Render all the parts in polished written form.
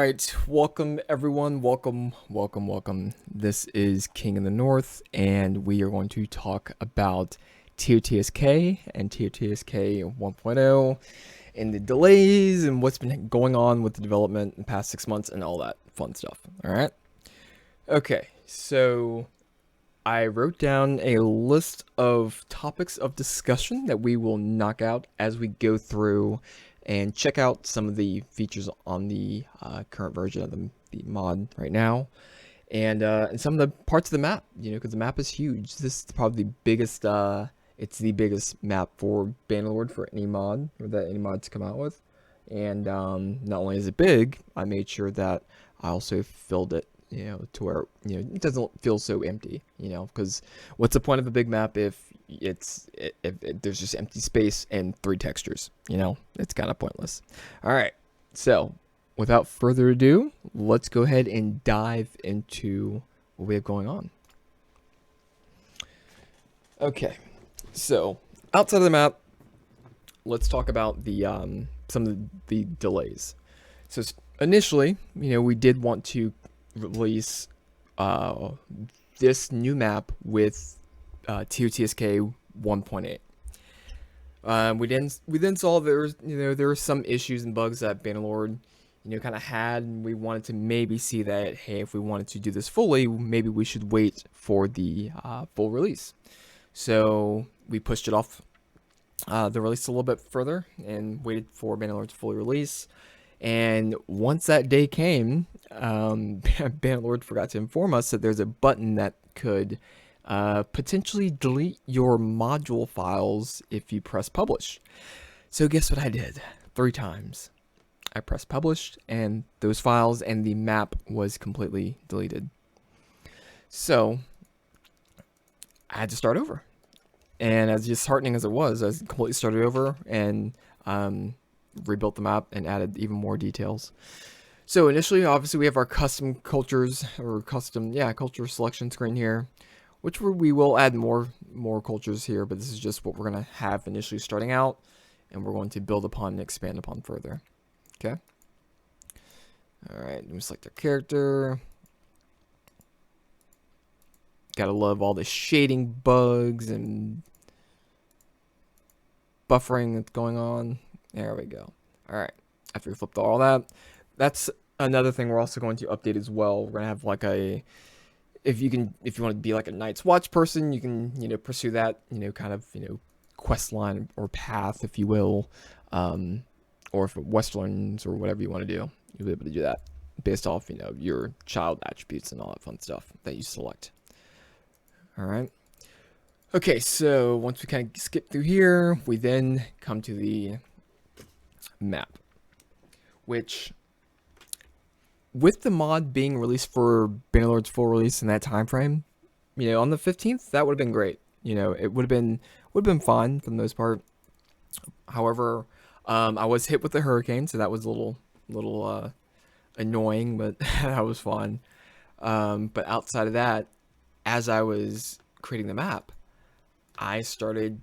right, welcome everyone. Welcome. This is King in the North, and we are going to talk about TOTSK and TOTSK 1.0 and the delays and what's been going on with the development in the past 6 months and all that fun stuff. All right. Okay, so I wrote down a list of topics of discussion that we will knock out as we go through and check out some of the features on the current version of the mod right now, and some of the parts of the map. Because the map is huge. This is probably the biggest. It's the biggest map for Bannerlord for any mod or that any mods come out with, and not only is it big, I made sure that I also filled it to where it doesn't feel so empty, because what's the point of a big map if there's just empty space and 3 textures, it's kind of pointless. All right, so without further ado, let's go ahead and dive into what we have going on. Okay, so outside of the map, let's talk about the some of the delays. So initially, we did want to release this new map with TOTSK 1.8. We then saw there were some issues and bugs that Bannerlord kind of had, and we wanted to maybe see that, hey, if we wanted to do this fully, maybe we should wait for the full release. So we pushed it off the release a little bit further and waited for Bannerlord to fully release. And once that day came, Bannerlord forgot to inform us that there's a button that could potentially delete your module files if you press publish. So guess what I did? 3 times. I pressed publish, and those files and the map was completely deleted. So I had to start over. And as disheartening as it was, I completely started over and rebuilt the map and added even more details. So initially, obviously, we have our custom cultures or culture selection screen here, which we will add more cultures here, but this is just what we're going to have initially starting out, and we're going to build upon and expand upon further. Okay. All right, let me select our character. Gotta love all the shading bugs and buffering that's going on. There we go. All right. After we flipped all that, that's another thing we're also going to update as well. We're gonna have like if you want to be like a Night's Watch person, you can pursue that kind of quest line or path, if you will, or if Westerns or whatever you want to do, you'll be able to do that based off your child attributes and all that fun stuff that you select. All right. Okay, so once we kind of skip through here, we then come to the map, which, with the mod being released for Bannerlord's full release in that time frame, on the 15th, that would have been great. It would have been fine for the most part. However, I was hit with the hurricane, so that was a little annoying, but that was fun. But outside of that, as I was creating the map, I started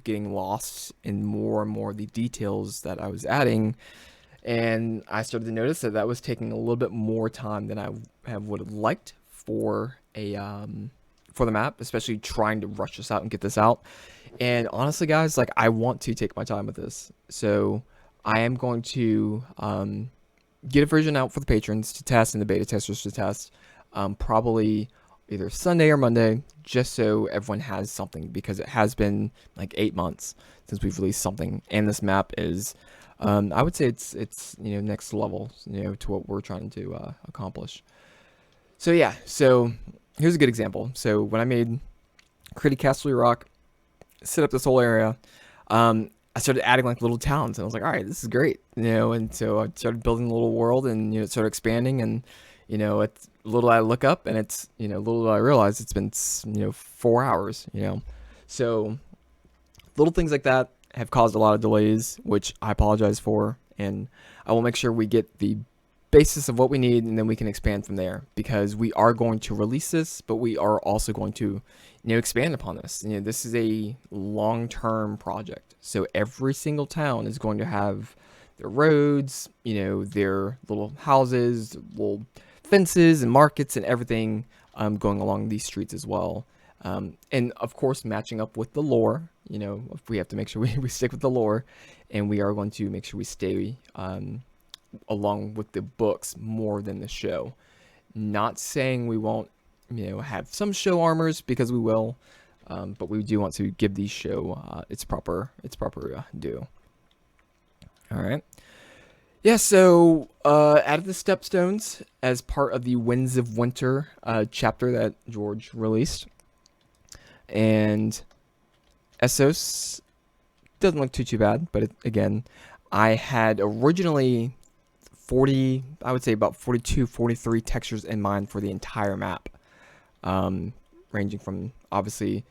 getting lost in more and more of the details that I was adding, and I started to notice that was taking a little bit more time than I would have liked for the map, especially trying to rush this out and get this out. And honestly, guys, like, I want to take my time with this, so I am going to get a version out for the patrons to test and the beta testers to test, probably either Sunday or Monday, just so everyone has something, because it has been like 8 months since we've released something, and this map is, I would say it's next level, to what we're trying to accomplish. So yeah, so here's a good example. So when I created Castle Rock, set up this whole area, I started adding like little towns, and I was like, all right, this is great, and so I started building a little world, and it started expanding, and it's little I look up, and it's little I realize it's been 4 hours, so little things like that have caused a lot of delays, which I apologize for, and I will make sure we get the basis of what we need, and then we can expand from there, because we are going to release this, but we are also going to expand upon this. This is a long-term project, so every single town is going to have their roads, their little houses, little fences and markets and everything going along these streets as well. And of course, matching up with the lore, if we have to make sure we stick with the lore, and we are going to make sure we stay along with the books more than the show. Not saying we won't, have some show armors, because we will, but we do want to give the show its proper due. All right. Yeah, so added the Stepstones as part of the Winds of Winter chapter that George released. And Essos doesn't look too bad, but again, I had originally 40, I would say about 42, 43 textures in mind for the entire map, ranging from obviously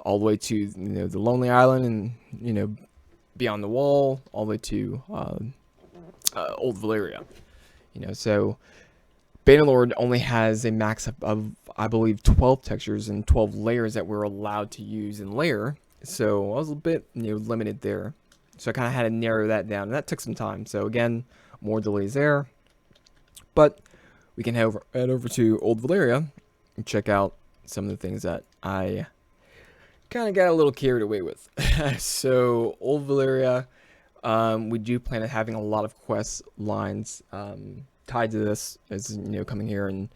all the way to the Lonely Island and Beyond the Wall, all the way to Old Valyria. So Bannerlord only has a max of I believe 12 textures and 12 layers that we're allowed to use in layer. So I was a bit limited there. So I kind of had to narrow that down, and that took some time. So again, more delays there. But we can head over to Old Valyria and check out some of the things that I kind of got a little carried away with. So Old Valyria, we do plan on having a lot of quest lines tied to this, as coming here and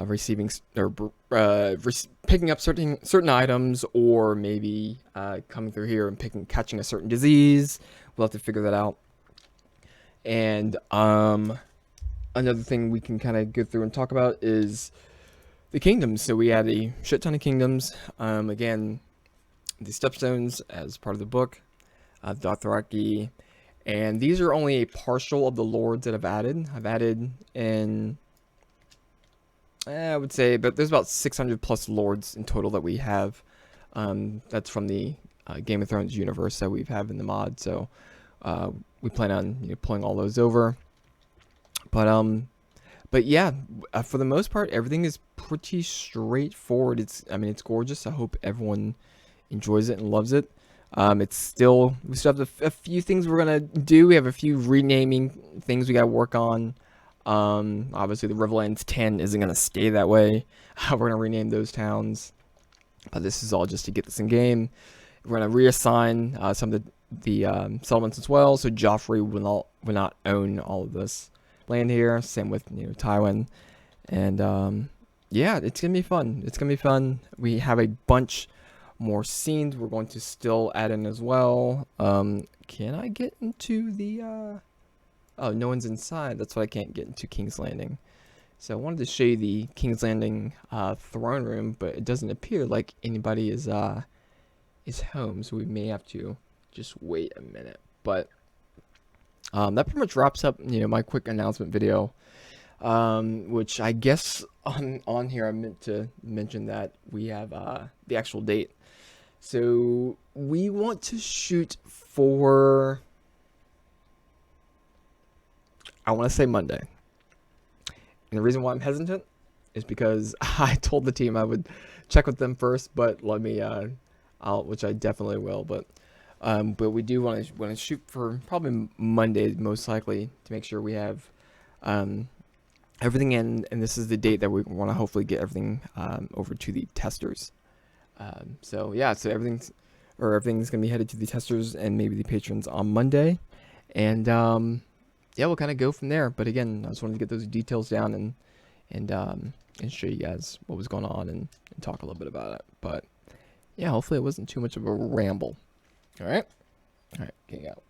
receiving or picking up certain items, or maybe coming through here and catching a certain disease. We'll have to figure that out. And another thing we can kind of go through and talk about is the kingdoms. So we had a shit ton of kingdoms. Again, the Stepstones as part of the book, Dothraki, and these are only a partial of the lords that I've added. I've added in, I would say, but there's about 600 plus lords in total that we have. That's from the Game of Thrones universe that we have in the mod. So we plan on pulling all those over. But yeah, for the most part, everything is pretty straightforward. It's gorgeous. I hope everyone enjoys it and loves it. We still have a few things we're gonna do. We have a few renaming things we gotta work on. Obviously the Riverlands 10 isn't gonna stay that way. We're gonna rename those towns, but this is all just to get this in game. We're gonna reassign some of the settlements as well, so Joffrey will not own all of this land here. Same with Tywin, and yeah, it's gonna be fun. It's gonna be fun. We have a bunch more scenes we're going to still add in as well. Can I get into the oh, no one's inside. That's why I can't get into King's Landing. So I wanted to show you the King's Landing throne room, but it doesn't appear like anybody is home, so we may have to just wait a minute. But that pretty much wraps up my quick announcement video, which I guess on here I meant to mention that we have the actual date. So we want to shoot for, I want to say Monday. And the reason why I'm hesitant is because I told the team I would check with them first, but let me, which I definitely will. But we do want to shoot for probably Monday, most likely, to make sure we have everything in. And this is the date that we want to hopefully get everything over to the testers. So yeah, so everything's gonna be headed to the testers and maybe the patrons on Monday, and yeah, we'll kind of go from there. But again, I just wanted to get those details down and show you guys what was going on and talk a little bit about it. But yeah, hopefully it wasn't too much of a ramble. All right, getting out.